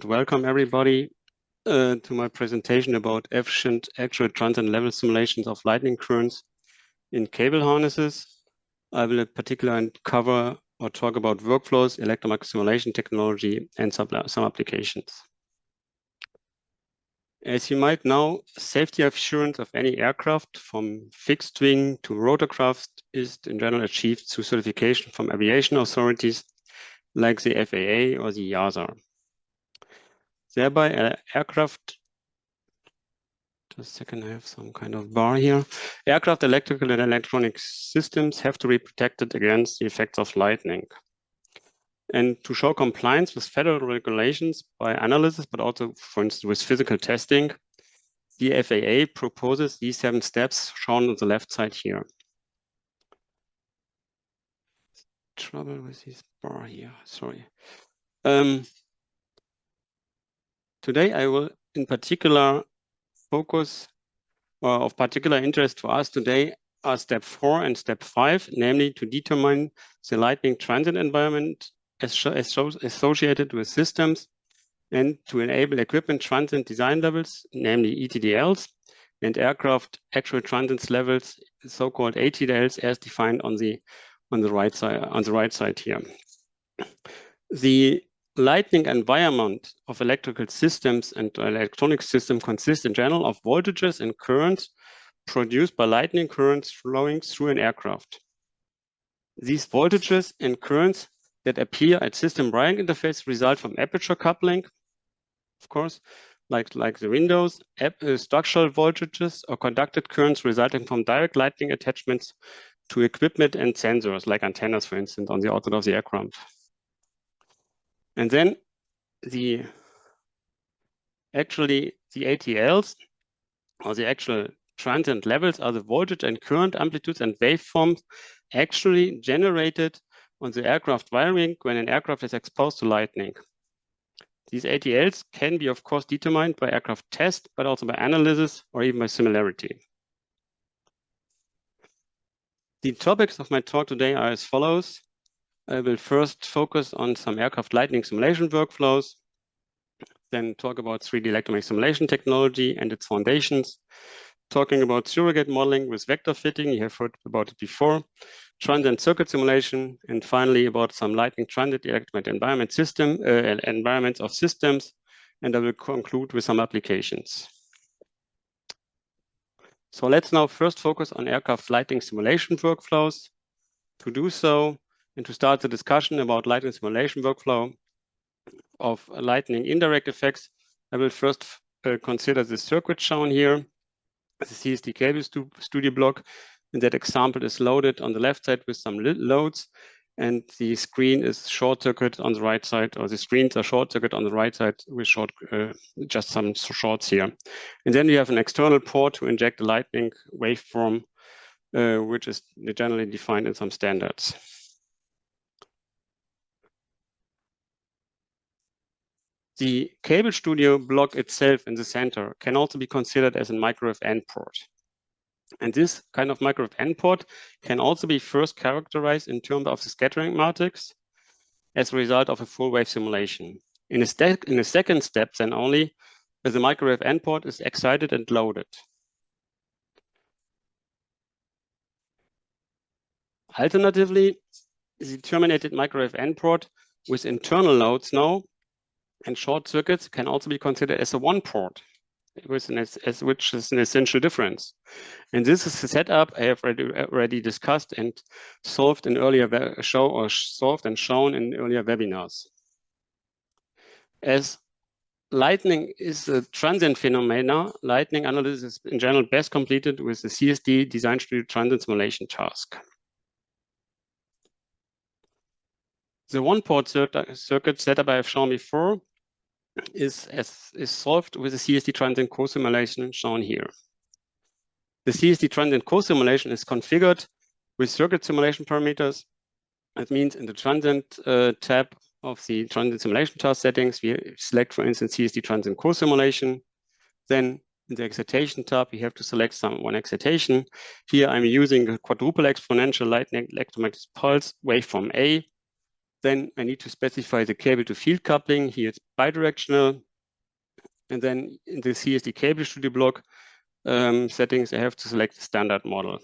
Welcome everybody to my presentation about efficient actual transient level simulations of lightning currents in cable harnesses. I will in particular cover or talk about workflows, electromagnetic simulation technology, and some applications. As you might know, safety assurance of any aircraft from fixed wing to rotorcraft is in general achieved through certification from aviation authorities like the FAA or the EASA. Thereby, aircraft, just a second, I have some kind of bar here. Aircraft electrical and electronic systems have to be protected against the effects of lightning. And to show compliance with federal regulations by analysis, but also, for instance, with physical testing, the FAA proposes these 7 steps shown on the left side here. Trouble with this bar here, sorry. Today I will in particular focus, or of particular interest to us today, are step 4 and step 5, namely to determine the lightning transient environment associated with systems and to enable equipment transient design levels, namely ETDLs, and aircraft actual transience levels, so-called ATLs, as defined on the right side here. The lightning environment of electrical systems and electronic systems consists in general of voltages and currents produced by lightning currents flowing through an aircraft. These voltages and currents that appear at system wiring interface result from aperture coupling, of course, like the windows, structural voltages or conducted currents resulting from direct lightning attachments to equipment and sensors, like antennas, for instance, on the outside of the aircraft. And then the ATLs, or the actual transient levels, are the voltage and current amplitudes and waveforms actually generated on the aircraft wiring when an aircraft is exposed to lightning. These ATLs can be, of course, determined by aircraft test, but also by analysis or even by similarity. The topics of my talk today are as follows. I will first focus on some aircraft lightning simulation workflows, then talk about 3D electromagnetic simulation technology and its foundations, talking about surrogate modeling with vector fitting, you have heard about it before, transient circuit simulation, and finally about some lightning transient electromagnetic environments of systems, and I will conclude with some applications. So let's now first focus on aircraft lightning simulation workflows. To do so, and to start the discussion about lightning simulation workflow of lightning indirect effects, I will first consider the circuit shown here, the CST cable studio block. And that example is loaded on the left side with some loads, and the screen is short circuit on the right side, or the screens are short circuit on the right side with just some shorts here. And then we have an external port to inject a lightning waveform, which is generally defined in some standards. The cable studio block itself in the center can also be considered as a microwave end port. And this kind of microwave end port can also be first characterized in terms of the scattering matrix as a result of a full wave simulation. In a second step, then only, the microwave end port is excited and loaded. Alternatively, the terminated microwave end port with internal loads now and short circuits can also be considered as a one port, which is an essential difference. And this is a setup I have already discussed and solved in earlier solved and shown in earlier webinars. As lightning is a transient phenomena, lightning analysis is in general best completed with the CST Design Studio Transient Simulation task. The one-port circuit setup I have shown before is solved with the CST transient co-simulation shown here. The CST transient co-simulation is configured with circuit simulation parameters. That means in the transient tab of the transient simulation task settings, we select, for instance, CST transient co-simulation. Then in the excitation tab, we have to select one excitation. Here I'm using a quadruple exponential lightning electromagnetic pulse waveform A. Then I need to specify the cable to field coupling. Here it's bidirectional. And then in the CSD cable studio block settings, I have to select the standard model.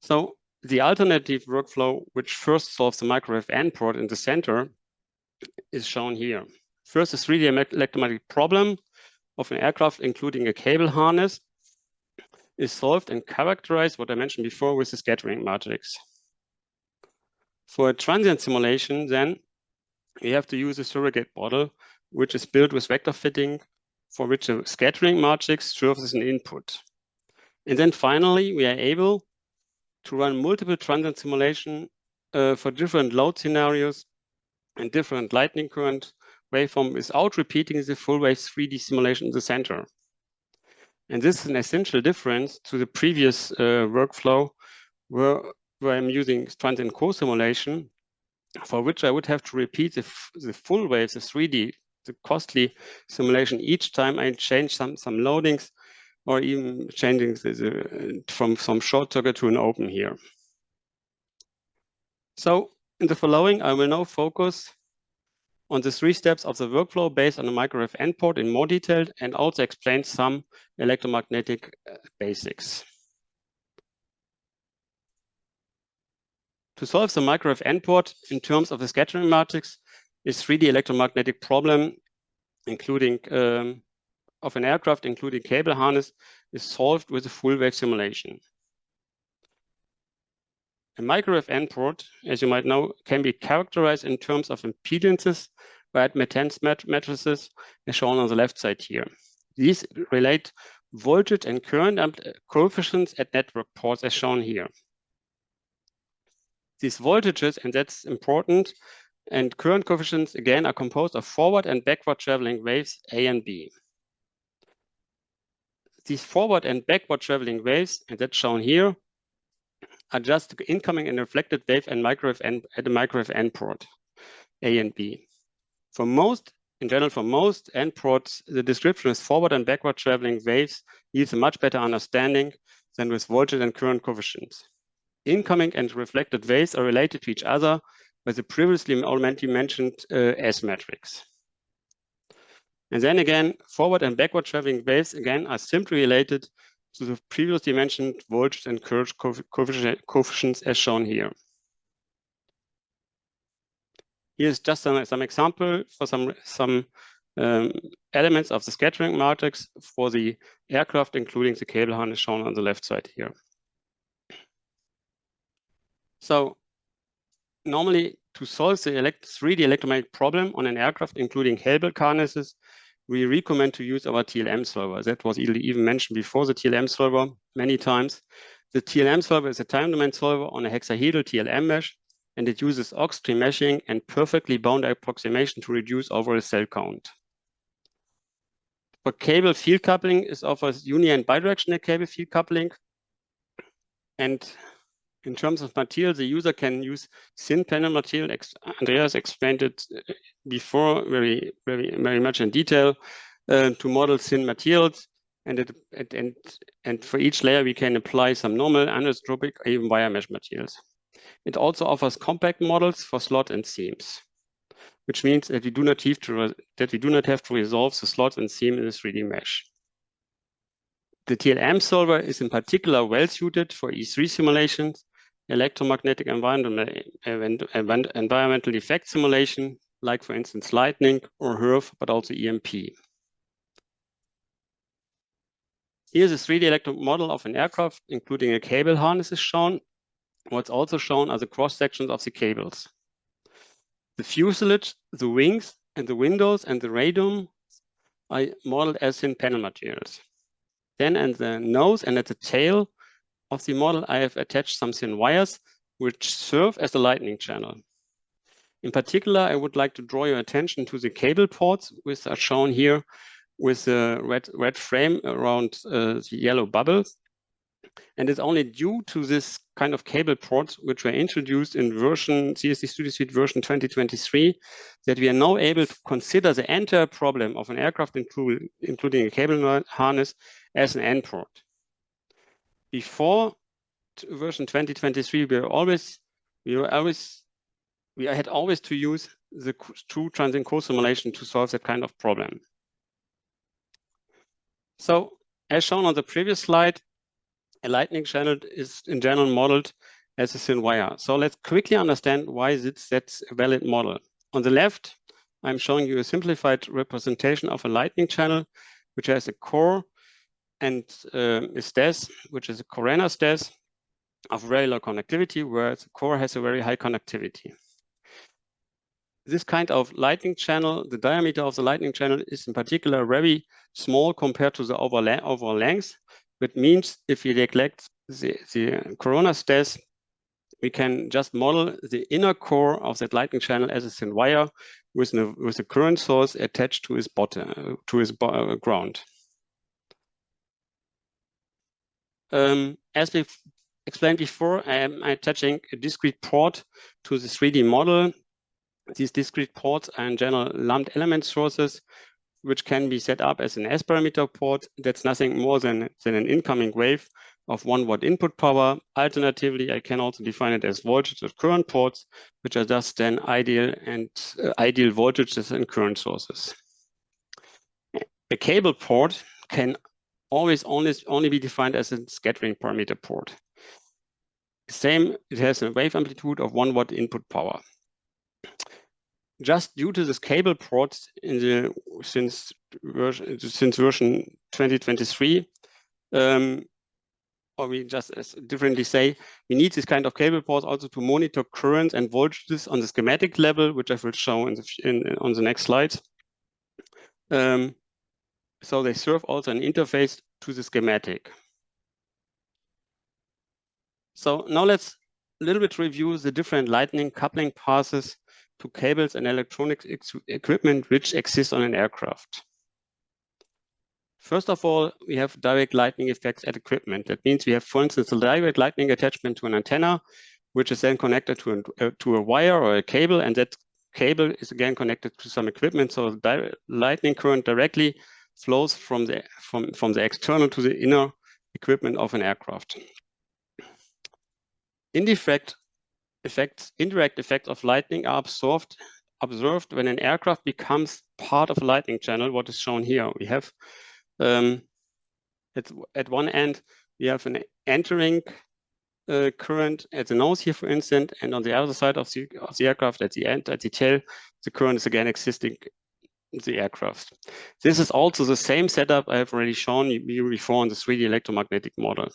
So the alternative workflow, which first solves the microwave N port in the center, is shown here. First, a 3D electromagnetic problem of an aircraft, including a cable harness, is solved and characterized, what I mentioned before, with the scattering matrix. For a transient simulation, then, we have to use a surrogate model, which is built with vector fitting, for which a scattering matrix serves as an input. And then finally, we are able to run multiple transient simulation for different load scenarios and different lightning current waveform without repeating the full wave 3D simulation in the center. And this is an essential difference to the previous workflow where I'm using transient co-simulation, for which I would have to repeat the full wave, the 3D, the costly simulation each time I change some loadings, or even changing from some short circuit to an open here. So in the following, I will now focus on the 3 steps of the workflow based on the microwave N port in more detail, and also explain some electromagnetic basics. To solve the microwave N port in terms of the scattering matrix, is 3D electromagnetic problem, including of an aircraft, including cable harness, is solved with a full wave simulation. A microwave N port, as you might know, can be characterized in terms of impedances by admittance matrices, as shown on the left side here. These relate voltage and current coefficients at network ports, as shown here. These voltages, and that's important, and current coefficients, again, are composed of forward and backward traveling waves A and B. These forward and backward traveling waves, and that's shown here, are just incoming and reflected wave and microwave N at the microwave N port, A and B. In general, for most N ports, the description with forward and backward traveling waves yields a much better understanding than with voltage and current coefficients. Incoming and reflected waves are related to each other by the previously already mentioned S matrix. And then again, forward and backward traveling waves again are simply related to the previously mentioned voltage and current coefficients as shown here. Here's just some example for some elements of the scattering matrix for the aircraft, including the cable harness shown on the left side here. So normally, to solve the 3D electromagnetic problem on an aircraft, including cable harnesses, we recommend to use our TLM solver. That was even mentioned before, the TLM solver many times. The TLM solver is a time domain solver on a hexahedral TLM mesh, and it uses Ox-tree meshing and perfectly bounded approximation to reduce overall cell count. For cable field coupling, it offers uni and bidirectional cable field coupling. And in terms of material, the user can use thin panel material. Andreas explained it before very much in detail to model thin materials. And for each layer, we can apply some normal, anisotropic, or even wire mesh materials. It also offers compact models for slot and seams, which means that we do not have to resolve the slots and seam in the 3D mesh. The TLM solver is in particular well suited for E3 simulations, electromagnetic environmental effect simulation, like for instance lightning or HERF, but also EMP. Here's a 3D electron model of an aircraft, including a cable harness is shown. What's also shown are the cross sections of the cables. The fuselage, the wings, and the windows and the radome are modeled as thin panel materials. Then at the nose and at the tail of the model, I have attached some thin wires which serve as the lightning channel. In particular, I would like to draw your attention to the cable ports, which are shown here with the red frame around the yellow bubbles. And it's only due to this kind of cable ports, which were introduced in CSD Studio Suite version 2023, that we are now able to consider the entire problem of an aircraft, including a cable harness, as an N port. Before version 2023, we were always we had always to use the true transient core simulation to solve that kind of problem. So as shown on the previous slide, a lightning channel is in general modeled as a thin wire. So let's quickly understand why that's a valid model. On the left, I'm showing you a simplified representation of a lightning channel, which has a core and a stes, which is a coronal stes of very low conductivity, whereas the core has a very high conductivity. This kind of lightning channel, the diameter of the lightning channel is in particular very small compared to the overall length, which means if we neglect the corona stes, we can just model the inner core of that lightning channel as a thin wire with a current source attached to its bottom, ground. As we've explained before, I'm attaching a discrete port to the 3D model. These discrete ports are in general lumped element sources, which can be set up as an S-parameter port. That's nothing more than an incoming wave of 1 watt input power. Alternatively, I can also define it as voltage or current ports, which are just then ideal voltages and current sources. A cable port can always only be defined as a scattering parameter port. Same, it has a wave amplitude of 1 watt input power. Just due to this cable ports since version 2023, or we just differently say, we need this kind of cable ports also to monitor currents and voltages on the schematic level, which I will show on the next slide. So they serve also an interface to the schematic. So now let's a little bit review the different lightning coupling passes to cables and electronic equipment which exist on an aircraft. First of all, we have direct lightning effects at equipment. That means we have, for instance, a direct lightning attachment to an antenna, which is then connected to a wire or a cable, and that cable is again connected to some equipment. So the lightning current directly flows from the external to the inner equipment of an aircraft. Indirect effects of lightning are observed when an aircraft becomes part of a lightning channel, what is shown here. We have at one end, we have an entering current at the nose here, for instance, and on the other side of the aircraft at the end, at the tail, the current is again existing in the aircraft. This is also the same setup I have already shown you before in the 3D electromagnetic model.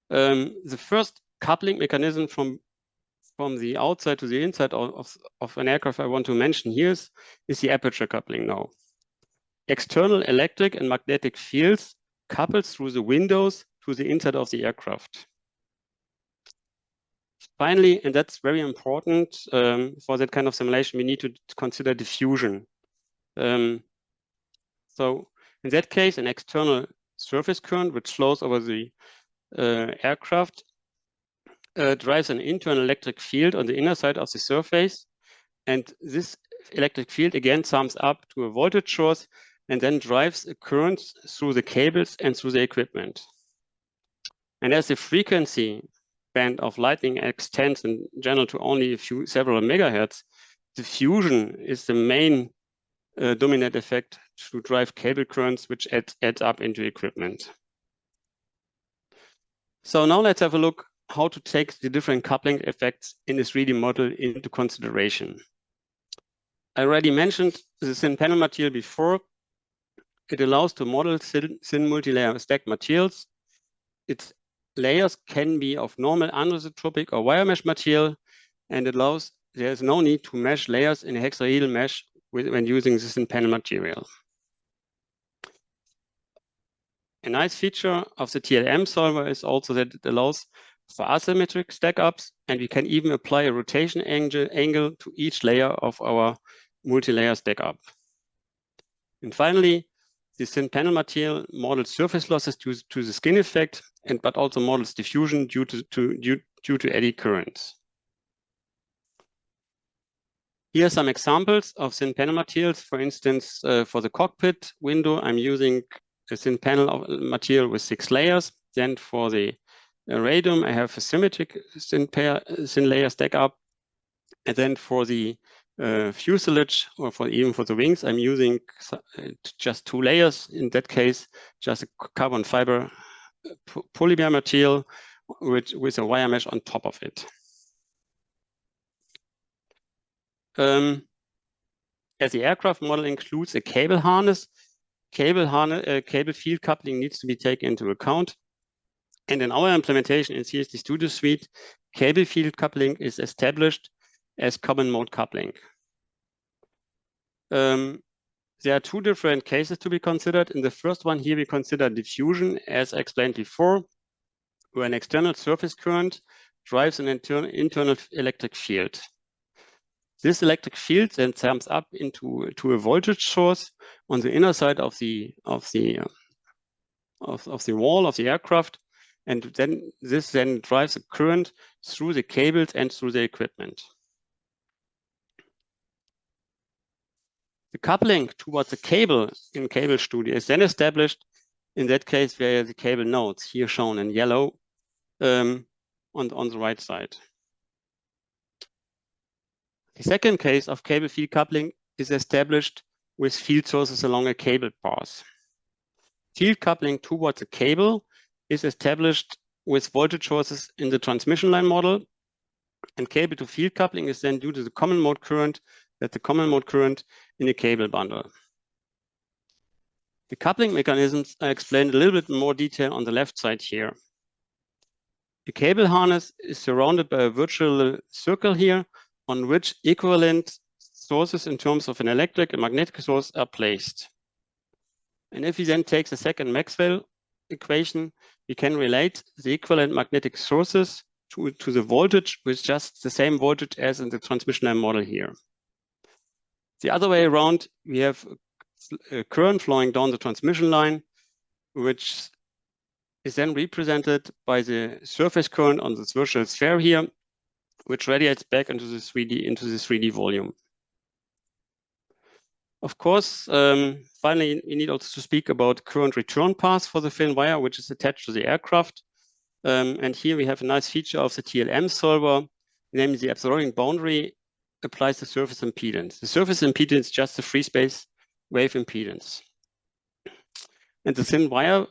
The first coupling mechanism from the outside to the inside of an aircraft I want to mention here is the aperture coupling now. External electric and magnetic fields coupled through the windows to the inside of the aircraft. Finally, and that's very important for that kind of simulation, we need to consider diffusion. So in that case, an external surface current which flows over the aircraft drives an internal electric field on the inner side of the surface. And this electric field again sums up to a voltage source and then drives a current through the cables and through the equipment. And as the frequency band of lightning extends in general to only several megahertz, diffusion is the main dominant effect to drive cable currents, which adds up into equipment. So now let's have a look how to take the different coupling effects in the 3D model into consideration. I already mentioned the thin panel material before. It allows to model thin multi-layer stacked materials. Its layers can be of normal anisotropic or wire mesh material, and there is no need to mesh layers in a hexahedral mesh when using this thin panel material. A nice feature of the TLM solver is also that it allows for asymmetric stack-ups, and we can even apply a rotation angle to each layer of our multi-layer stack-up. And finally, the thin panel material models surface losses due to the skin effect, but also models diffusion due to eddy currents. Here are some examples of thin panel materials. For instance, for the cockpit window, I'm using a thin panel material with 6 layers. Then for the radome, I have a symmetric thin layer stack up. And then for the fuselage, or even for the wings, I'm using just 2 layers. In that case, just a carbon fiber polymer material with a wire mesh on top of it. As the aircraft model includes a cable harness, cable field coupling needs to be taken into account. And in our implementation in CSD Studio Suite, cable field coupling is established as common mode coupling. There are 2 different cases to be considered. In the first one here, we consider diffusion, as explained before, where an external surface current drives an internal electric field. This electric field then sums up into a voltage source on the inner side of the wall of the aircraft, and then this drives a current through the cables and through the equipment. The coupling towards the cable in Cable Studio is then established, in that case, via the cable nodes, here shown in yellow on the right side. The second case of cable field coupling is established with field sources along a cable path. Field coupling towards the cable is established with voltage sources in the transmission line model, and cable to field coupling is then due to the common mode current, in a cable bundle. The coupling mechanisms are explained a little bit more detail on the left side here. The cable harness is surrounded by a virtual circle here, on which equivalent sources in terms of an electric and magnetic source are placed. And if we then take the second Maxwell equation, we can relate the equivalent magnetic sources to the voltage with just the same voltage as in the transmission line model here. The other way around, we have a current flowing down the transmission line, which is then represented by the surface current on this virtual sphere here, which radiates back into the 3D volume. Of course, finally, we need also to speak about current return path for the thin wire, which is attached to the aircraft. And here we have a nice feature of the TLM solver, namely the absorbing boundary applies the surface impedance. The surface impedance is just the free space wave impedance. And the thin wire,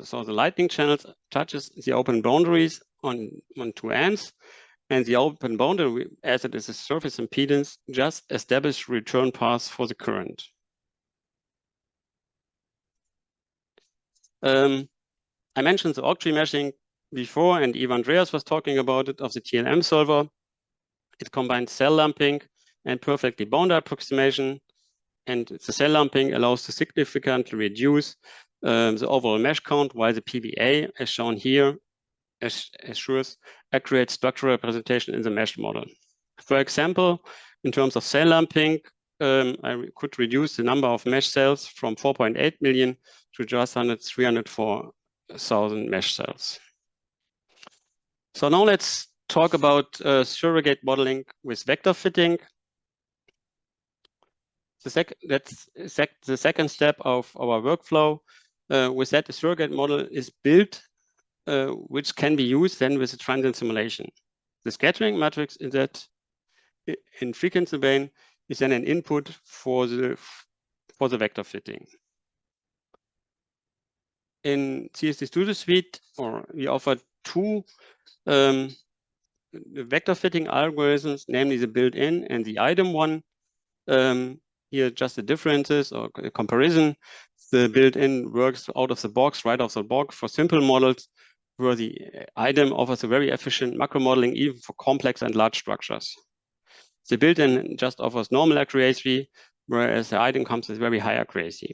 so the lightning channel, touches the open boundaries on 2 ends. And the open boundary, as it is a surface impedance, just establishes return paths for the current. I mentioned the octree meshing before, and Eva Andreas was talking about it, of the TLM solver. It combines cell lumping and perfectly bounded approximation. And the cell lumping allows to significantly reduce the overall mesh count, while the PBA, as shown here, assures accurate structural representation in the mesh model. For example, in terms of cell lumping, I could reduce the number of mesh cells from 4.8 million to just 304,000 mesh cells. So now let's talk about surrogate modeling with vector fitting. That's the second step of our workflow. With that, the surrogate model is built, which can be used then with a transient simulation. The scattering matrix in frequency domain is then an input for the vector fitting. In CSD Studio Suite, we offer 2 vector fitting algorithms, namely the built-in and the item one. Here, just the differences or a comparison. The built-in works out of the box, right off the box for simple models, where the item offers a very efficient macro modeling, even for complex and large structures. The built-in just offers normal accuracy, whereas the item comes with very high accuracy.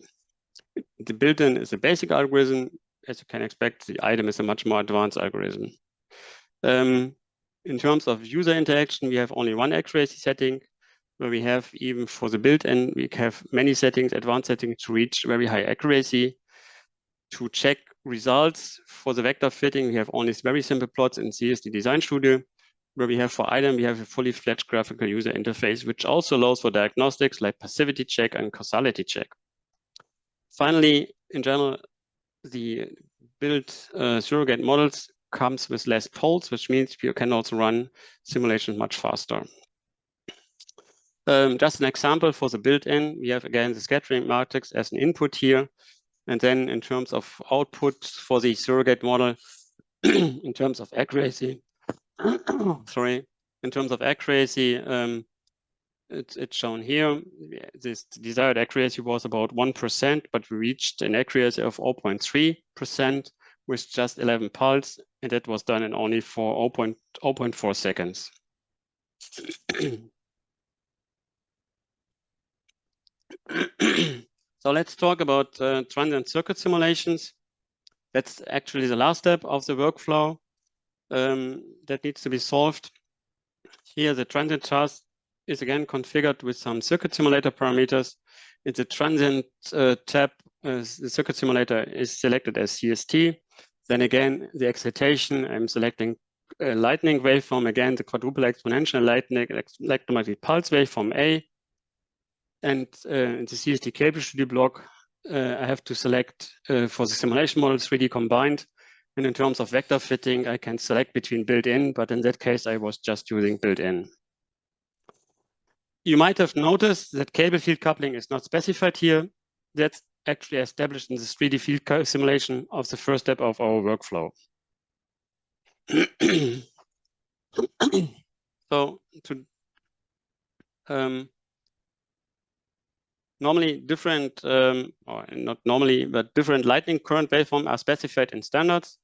The built-in is a basic algorithm. As you can expect, the item is a much more advanced algorithm. In terms of user interaction, we have only one accuracy setting, where we have, even for the built-in, we have many settings, advanced settings, to reach very high accuracy. To check results for the vector fitting, we have only very simple plots in CSD Design Studio, where we have for item, we have a fully fledged graphical user interface, which also allows for diagnostics like passivity check and causality check. Finally, in general, the built surrogate models comes with less poles, which means you can also run simulations much faster. Just an example for the built-in, we have again the scattering matrix as an input here. And then in terms of output for the surrogate model, in terms of accuracy, sorry, in terms of accuracy, it's shown here. This desired accuracy was about 1%, but we reached an accuracy of 0.3% with just 11 pulses, and that was done in only for 0.4 seconds. So let's talk about transient circuit simulations. That's actually the last step of the workflow that needs to be solved. Here, the transient task is again configured with some circuit simulator parameters. In the transient tab, the circuit simulator is selected as CST. Then again, the excitation, I'm selecting a lightning waveform, again, the quadruple exponential lightning electromagnetic pulse waveform A. And in the CST cable studio block, I have to select for the simulation model 3D combined. And in terms of vector fitting, I can select between built-in, but in that case, I was just using built-in. You might have noticed that cable field coupling is not specified here. That's actually established in the 3D field simulation of the first step of our workflow. So normally different, or not normally, but different lightning current waveforms are specified in standards.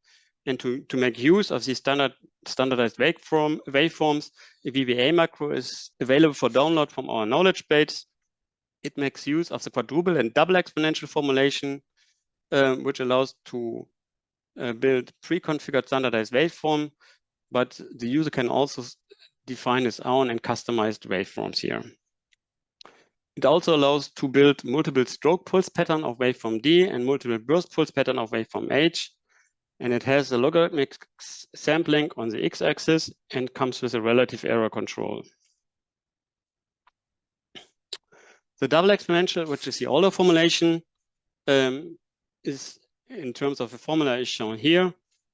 And to make use of these standardized waveforms, a VBA macro is available for download from our knowledge base. It makes use of the quadruple and double exponential formulation, which allows to build pre-configured standardized waveform, but the user can also define his own and customized waveforms here. It also allows to build multiple stroke pulse pattern of waveform D and multiple burst pulse pattern of waveform H. And it has a logarithmic sampling on the x-axis and comes with a relative error control. The double exponential, which is the older formulation, is in terms of the formula is shown here,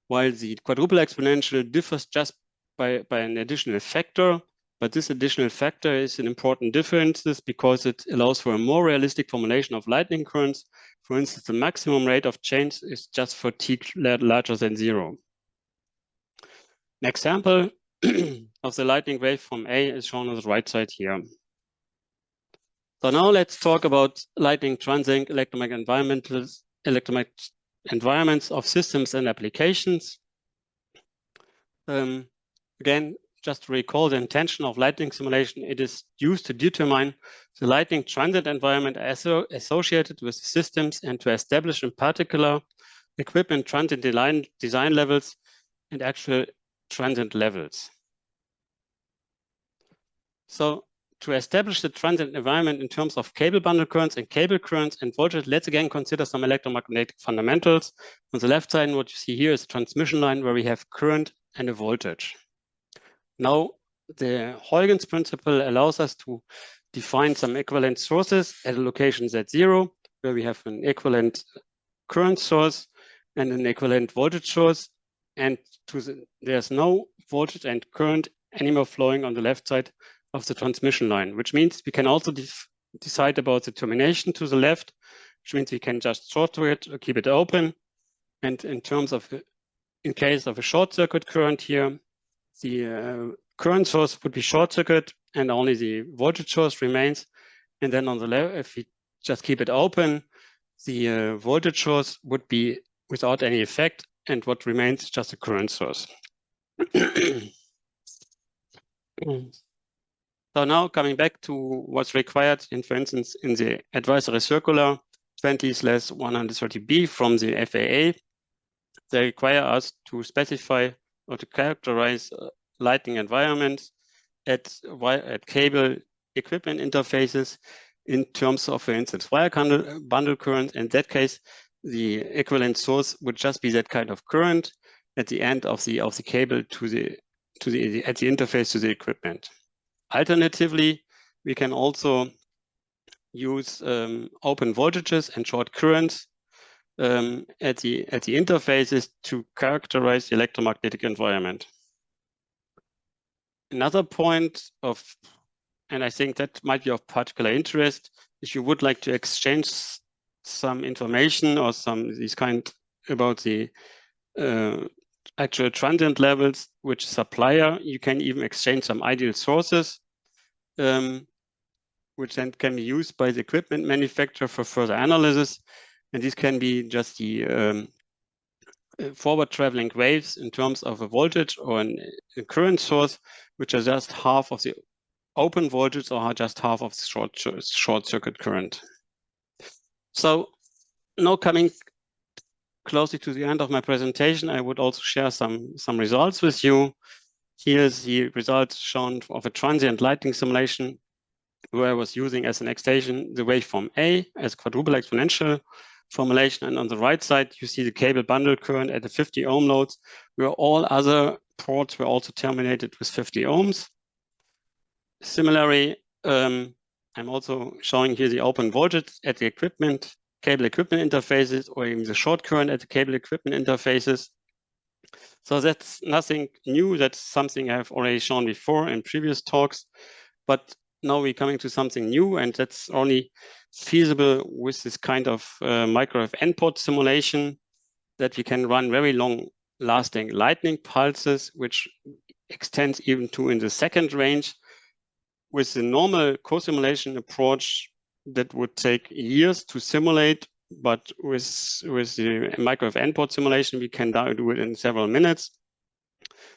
while the quadruple exponential differs just by an additional factor. But this additional factor is an important difference because it allows for a more realistic formulation of lightning currents. For instance, the maximum rate of change is just for t larger than 0. An example of the lightning waveform A is shown on the right side here. So now let's talk about lightning transient electromagnetic environments of systems and applications. Again, just to recall the intention of lightning simulation, it is used to determine the lightning transient environment associated with systems and to establish in particular equipment transient design levels and actual transient levels. So to establish the transient environment in terms of cable bundle currents and cable currents and voltage, let's again consider some electromagnetic fundamentals. On the left side, what you see here is a transmission line where we have current and a voltage. Now, the Huygens principle allows us to define some equivalent sources at a location Z0, where we have an equivalent current source and an equivalent voltage source. And there's no voltage and current anymore flowing on the left side of the transmission line, which means we can also decide about the termination to the left, which means we can just short it or keep it open. And in terms of, in case of a short circuit current here, the current source would be short circuit and only the voltage source remains. And then on the left, if we just keep it open, the voltage source would be without any effect, and what remains is just a current source. So now coming back to what's required in, for instance, in the advisory circular 20/130B from the FAA, they require us to specify or to characterize lighting environments at cable equipment interfaces in terms of, for instance, wire bundle current. In that case, the equivalent source would just be that kind of current at the end of the cable at the interface to the equipment. Alternatively, we can also use open voltages and short currents at the interfaces to characterize the electromagnetic environment. Another point of, and I think that might be of particular interest, if you would like to exchange some information or these kind about the actual transient levels, which supplier, you can even exchange some ideal sources, which then can be used by the equipment manufacturer for further analysis. And these can be just the forward traveling waves in terms of a voltage or a current source, which are just half of the open voltage or just half of the short circuit current. So now coming closely to the end of my presentation, I would also share some results with you. Here's the results shown of a transient lightning simulation where I was using as an excitation the waveform A as quadruple exponential formulation. And on the right side, you see the cable bundle current at the 50 ohm loads, where all other ports were also terminated with 50 ohms. Similarly, I'm also showing here the open voltage at the cable equipment interfaces, or even the short current at the cable equipment interfaces. So that's nothing new. That's something I've already shown before in previous talks. But now we're coming to something new, and that's only feasible with this kind of microwave endport simulation, that we can run very long-lasting lightning pulses, which extends even to in the second range. With the normal co-simulation approach, that would take years to simulate, but with the microwave endport simulation, we can do it in several minutes.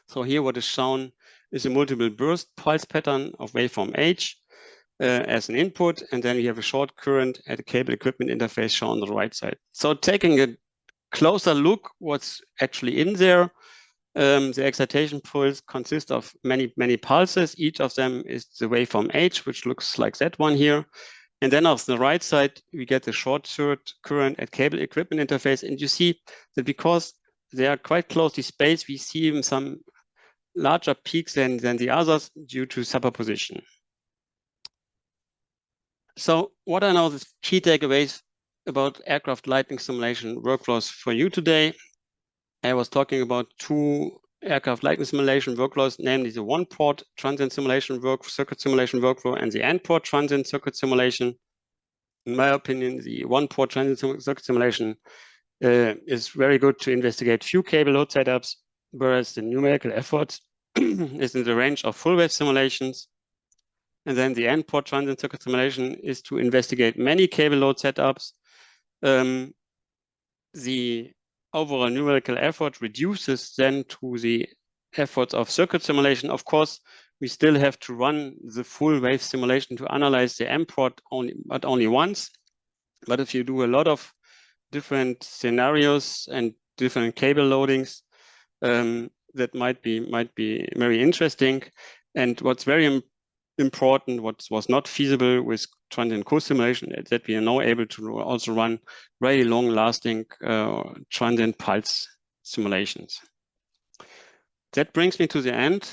So here what is shown is a multiple burst pulse pattern of waveform H as an input, and then we have a short current at a cable equipment interface shown on the right side. So taking a closer look what's actually in there, the excitation pulse consists of many pulses. Each of them is the waveform H, which looks like that one here. And then on the right side, we get the short circuit current at cable equipment interface. And you see that because they are quite closely spaced, we see even some larger peaks than the others due to superposition. So what are now the key takeaways about aircraft lightning simulation workflows for you today? I was talking about two aircraft lightning simulation workflows, namely the one-port transient simulation circuit simulation workflow and the n-port transient circuit simulation. In my opinion, the one-port transient circuit simulation is very good to investigate few cable load setups, whereas the numerical effort is in the range of full wave simulations. And then the n-port transient circuit simulation is to investigate many cable load setups. The overall numerical effort reduces then to the efforts of circuit simulation. Of course, we still have to run the full wave simulation to analyze the n-port only once. But if you do a lot of different scenarios and different cable loadings, that might be very interesting. And what's very important, what was not feasible with transient co-simulation, is that we are now able to also run very long-lasting transient pulse simulations. That brings me to the end